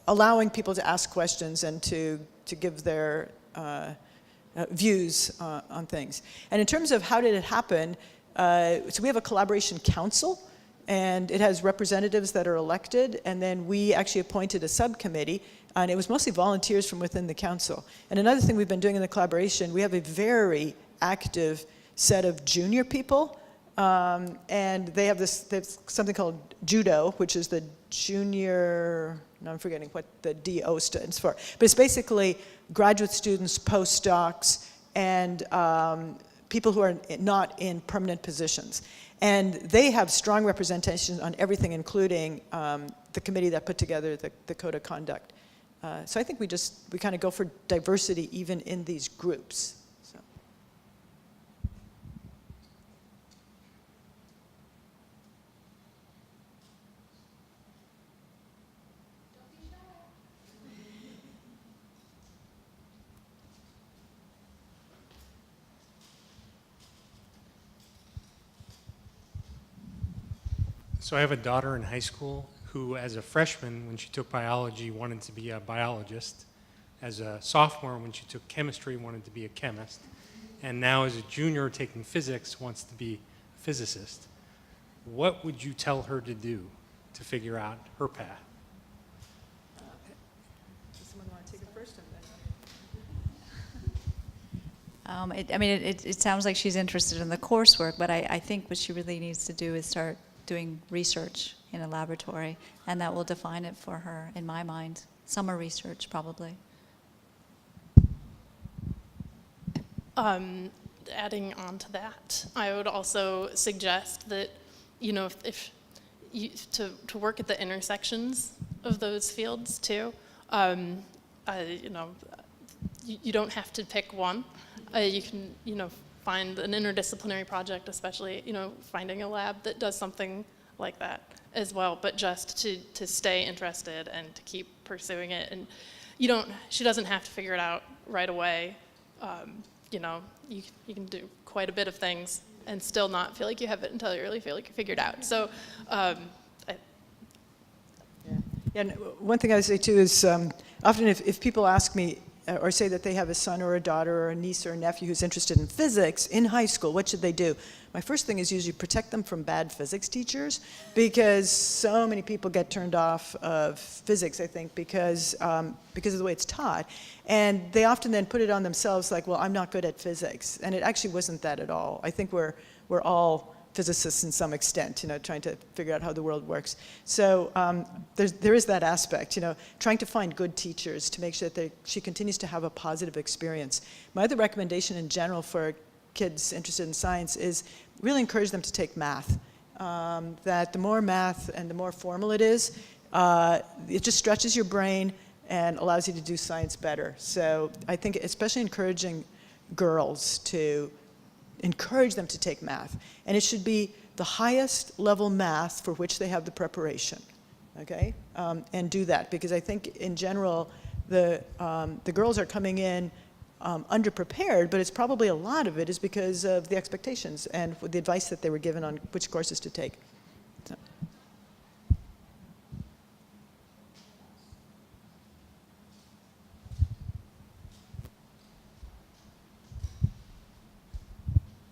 Allowing people to ask questions and to give their views on things. And in terms of how did it happen, so we have a collaboration council, and it has representatives that are elected, and then we actually appointed a subcommittee, and it was mostly volunteers from within the council. And another thing we've been doing in the collaboration, we have a very active set of junior people, and they have something called judo, which is the junior, no, I'm forgetting what the DO stands for, but it's basically graduate students, postdocs, and people who are not in permanent positions. And they have strong representation on everything, including the committee that put together the code of conduct. So I think we kind of go for diversity even in these groups. So. So I have a daughter in high school who, as a freshman, when she took biology, wanted to be a biologist. As a sophomore, when she took chemistry, wanted to be a chemist. And now as a junior taking physics, wants to be a physicist. What would you tell her to do to figure out her path? Does someone want to take it first? It sounds like she's interested in the coursework, but I think what she really needs to do is start doing research in a laboratory, and that will define it for her, in my mind. Summer research, probably. Adding on to that, I would also suggest that, if you, to work at the intersections of those fields too. You don't have to pick one. You can, find an interdisciplinary project, especially, finding a lab that does something like that as well, but just to stay interested and to keep pursuing it. And she doesn't have to figure it out right away. You can do quite a bit of things and still not feel like you have it until you really feel like you figured out. So, And one thing I would say too is often if people ask me or say that they have a son or a daughter or a niece or a nephew who's interested in physics in high school, what should they do? My first thing is usually protect them from bad physics teachers, because so many people get turned off of physics, I think, because of the way it's taught. And they often then put it on themselves like, well, I'm not good at physics. And it actually wasn't that at all. I think we're all physicists in some extent, trying to figure out how the world works. So there is that aspect, trying to find good teachers to make sure that she continues to have a positive experience. My other recommendation in general for kids interested in science is really encourage them to take math. That the more math and the more formal it is, it just stretches your brain and allows you to do science better. So I think especially encouraging girls to encourage them to take math. And it should be the highest level math for which they have the preparation, okay? And do that, because I think in general, the girls are coming in underprepared, but it's probably a lot of it is because of the expectations and the advice that they were given on which courses to take. So.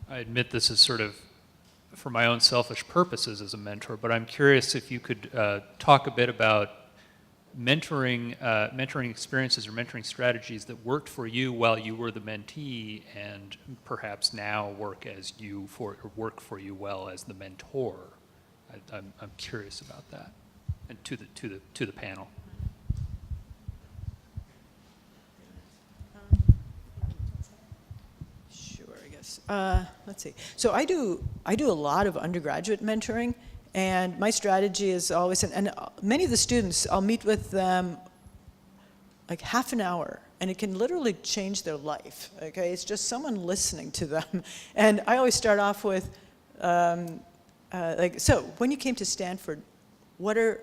I admit this is sort of for my own selfish purposes as a mentor, but I'm curious if you could talk a bit about mentoring experiences or mentoring strategies that worked for you while you were the mentee and perhaps now work for you well as the mentor. I'm curious about that. and to the panel. Sure, I guess. Let's see. So I do a lot of undergraduate mentoring, and my strategy is always, and many of the students, I'll meet with them like half an hour, and it can literally change their life. Okay, it's just someone listening to them, and I always start off with, like, so when you came to Stanford, what are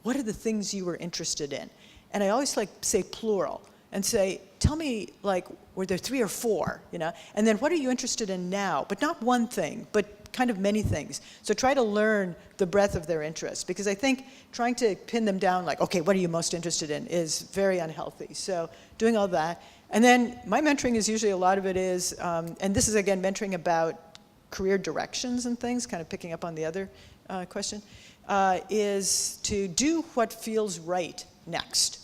the things you were interested in? And I always like say plural and say, tell me, like, were there 3 or 4, you know? And then what are you interested in now? But not one thing, but kind of many things. So try to learn the breadth of their interests, because I think trying to pin them down like, okay, what are you most interested in, is very unhealthy. So doing all that. And then my mentoring is usually, a lot of it is, and this is again mentoring about career directions and things, kind of picking up on the other question, is to do what feels right next.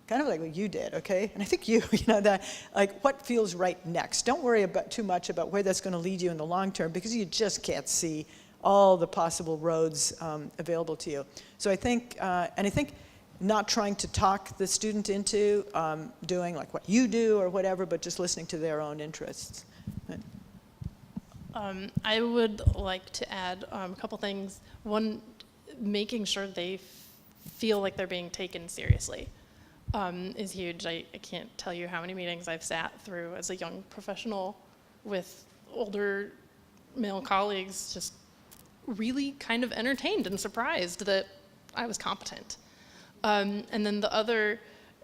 Kind of like what you did, okay? And I think you know, that, like, what feels right next. Don't worry about too much about where that's going to lead you in the long term, because you just can't see all the possible roads available to you. So I think, and I think not trying to talk the student into doing like what you do or whatever, but just listening to their own interests. I would like to add a couple things. One, making sure they feel like they're being taken seriously is huge. I can't tell you how many meetings I've sat through as a young professional with older male colleagues, just really kind of entertained and surprised that I was competent. And then the other,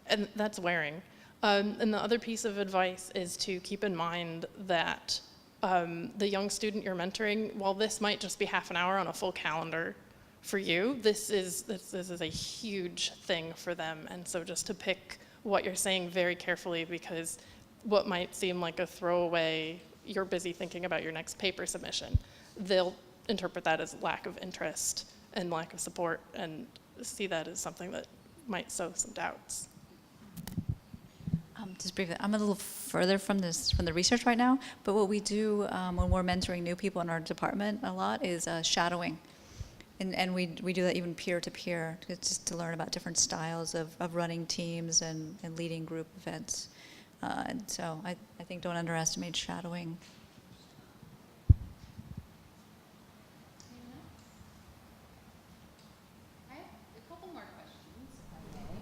and that's wearing, and the other piece of advice is to keep in mind that the young student you're mentoring, while this might just be half an hour on a full calendar for you, this is a huge thing for them. And so just to pick what you're saying very carefully, because what might seem like a throwaway, you're busy thinking about your next paper submission, they'll interpret that as lack of interest and lack of support, and see that as something that might sow some doubts. Just briefly, I'm a little further from the research right now, but what we do when we're mentoring new people in our department a lot is shadowing. And we do that even peer-to-peer, just to learn about different styles of running teams and leading group events. And so I think don't underestimate shadowing. I have a couple more questions, if I may.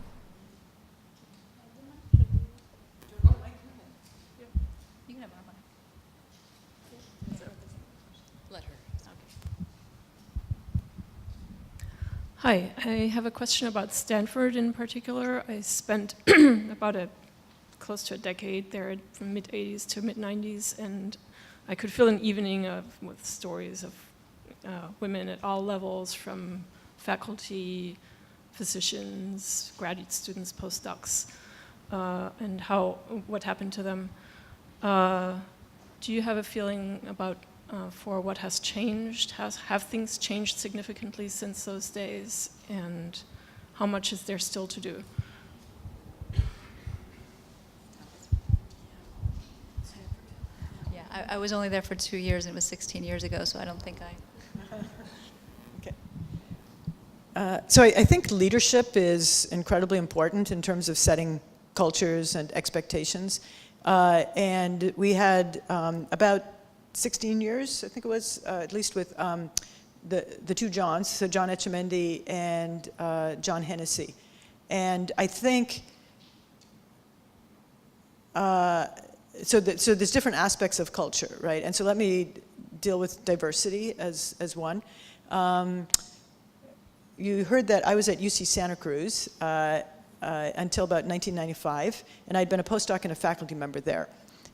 You can have our mic. Let her. Hi, I have a question about Stanford in particular. I spent about close to a decade there, from mid-'80s to mid-'90s, and I could fill an evening with stories of women at all levels, from faculty, physicians, graduate students, postdocs, and what happened to them. Do you have a feeling about for what has changed? Have things changed significantly since those days? And how much is there still to do? Yeah, I was only there for 2 years, and it was 16 years ago, so I don't think I... Okay. So I think leadership is incredibly important in terms of setting cultures and expectations. And we had about 16 years, I think it was, at least with the two Johns, so John Etchemendy and John Hennessy. And I think, so there's different aspects of culture, right? And so let me deal with diversity as one. You heard that I was at UC Santa Cruz until about 1995, and I'd been a postdoc and a faculty member there.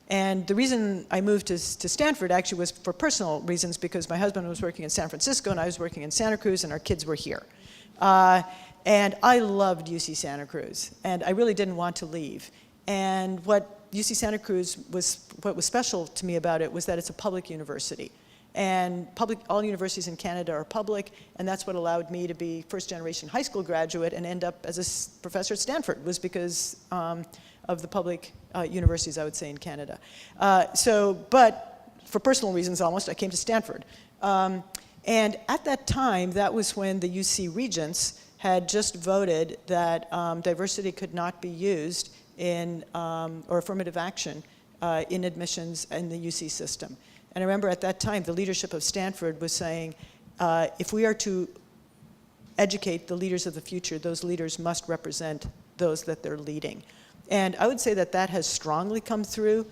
And the reason I moved to Stanford actually was for personal reasons, because my husband was working in San Francisco and I was working in Santa Cruz, and our kids were here. And I loved UC Santa Cruz, and I really didn't want to leave. And what UC Santa Cruz what was special to me about it was that it's a public university. And all universities in Canada are public, and that's what allowed me to be first-generation high school graduate and end up as a professor at Stanford, was because of the public universities, I would say, in Canada. But for personal reasons almost, I came to Stanford. And at that time, that was when the UC regents had just voted that diversity could not be used in, or affirmative action in admissions in the UC system. And I remember at that time, the leadership of Stanford was saying, if we are to educate the leaders of the future, those leaders must represent those that they're leading. And I would say that that has strongly come through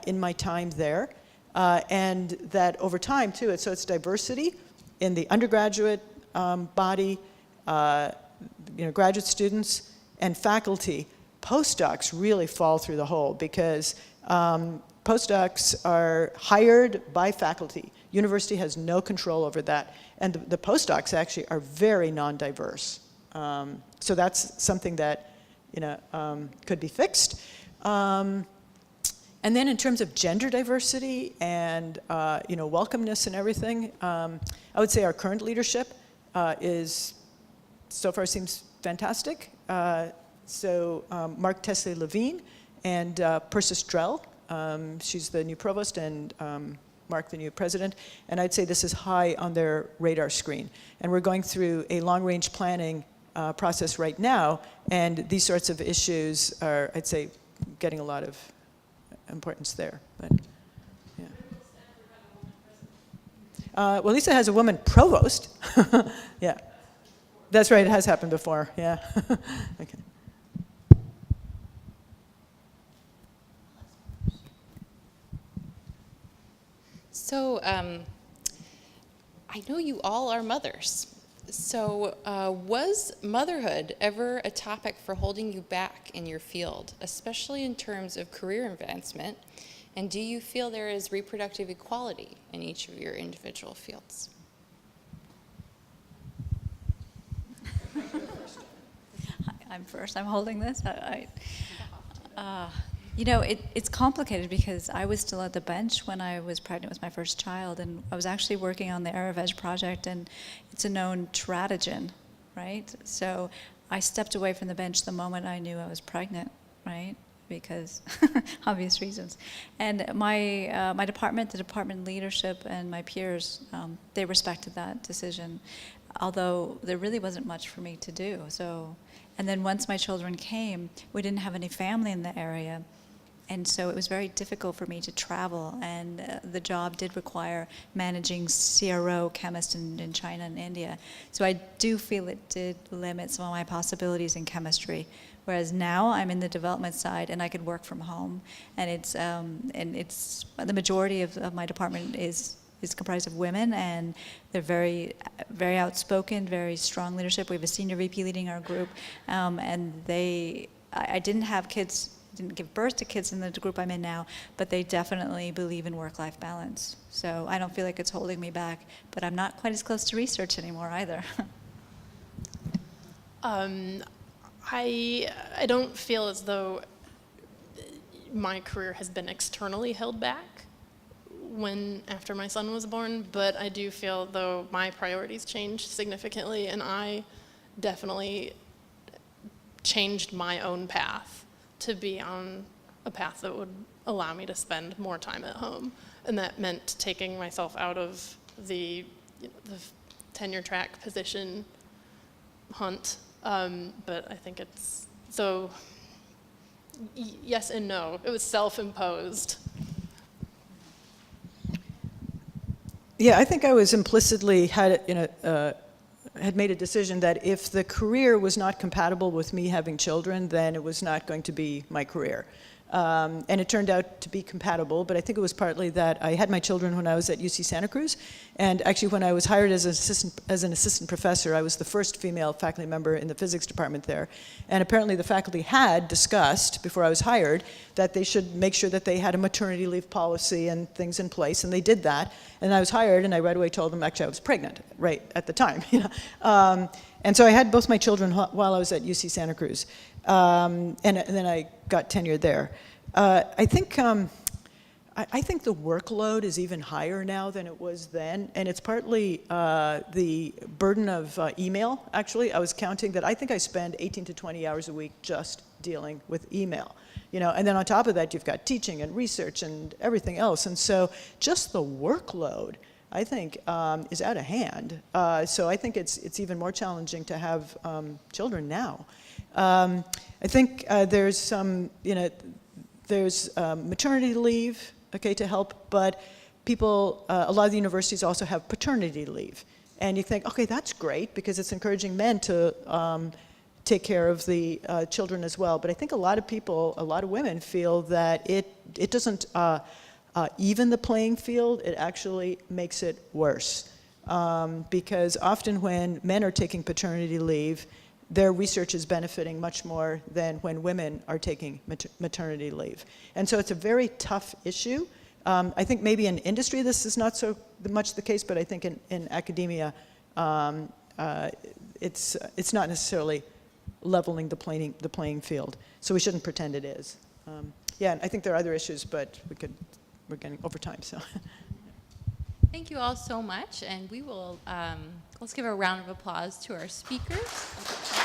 in my time there. And that over time, too, so it's diversity in the undergraduate body, graduate students, and faculty. Postdocs really fall through the hole because postdocs are hired by faculty. University has no control over that. And the postdocs actually are very non-diverse. So that's something that could be fixed. And then in terms of gender diversity and welcomeness and everything, I would say our current leadership is, so far seems fantastic. So Mark Tesley-Levine and Persis Drell, she's the new provost, and Mark, the new president, and I'd say this is high on their radar screen. And we're going through a long-range planning process right now, and these sorts of issues are, I'd say, getting a lot of importance there. But, yeah. Well, Lisa has a woman provost. Yeah, that's right. It has happened before. Yeah. Okay. So I know you all are mothers. So was motherhood ever a topic for holding you back in your field, especially in terms of career advancement? And do you feel there is reproductive equality in each of your individual fields? I'm first. I'm holding this. It's complicated because I was still at the bench when I was pregnant with my first child, and I was actually working on the Aravej project, and it's a known teratogen, right? So I stepped away from the bench the moment I knew I was pregnant, right? Because obvious reasons. And my department, the department leadership, and my peers, they respected that decision, although there really wasn't much for me to do. So, and then once my children came, we didn't have any family in the area. And so it was very difficult for me to travel, and the job did require managing CRO chemists in China and India. So I do feel it did limit some of my possibilities in chemistry. Whereas now I'm in the development side, and I could work from home, and it's the majority of my department is comprised of women, and they're very, very outspoken, very strong leadership. We have a senior VP leading our group, and I didn't have kids. Didn't give birth to kids in the group I'm in now, but they definitely believe in work-life balance. So I don't feel like it's holding me back, but I'm not quite as close to research anymore either. I don't feel as though my career has been externally held back after my son was born, but I do feel though my priorities changed significantly, and I definitely changed my own path to be on a path that would allow me to spend more time at home. And that meant taking myself out of the tenure track position hunt. But I think it's, so yes and no. It was self-imposed. Yeah, I think I was implicitly had made a decision that if the career was not compatible with me having children, then it was not going to be my career. And it turned out to be compatible, but I think it was partly that I had my children when I was at UC Santa Cruz, and actually when I was hired as an assistant professor, I was the first female faculty member in the physics department there. And apparently the faculty had discussed, before I was hired, that they should make sure that they had a maternity leave policy and things in place, and they did that. And I was hired, and I right away told them, actually I was pregnant, right at the time. And so I had both my children while I was at UC Santa Cruz. And then I got tenure there. I think the workload is even higher now than it was then, and it's partly the burden of email, actually. I was counting that I think I spend 18 to 20 hours a week just dealing with email. And then on top of that, you've got teaching and research and everything else. And so just the workload I think, is out of hand. So I think it's even more challenging to have children now. I think there's some, there's maternity leave, okay, to help, but people, a lot of the universities also have paternity leave. And you think, okay, that's great because it's encouraging men to take care of the children as well. But I think a lot of people, a lot of women feel that it doesn't even the playing field, it actually makes it worse. Because often when men are taking paternity leave, their research is benefiting much more than when women are taking maternity leave. And so it's a very tough issue. I think maybe in industry this is not so much the case, but I think in academia it's not necessarily leveling the playing field. So we shouldn't pretend it is. Yeah, and I think there are other issues, but we're getting over time, so. Thank you all so much, and we will, let's give a round of applause to our speakers.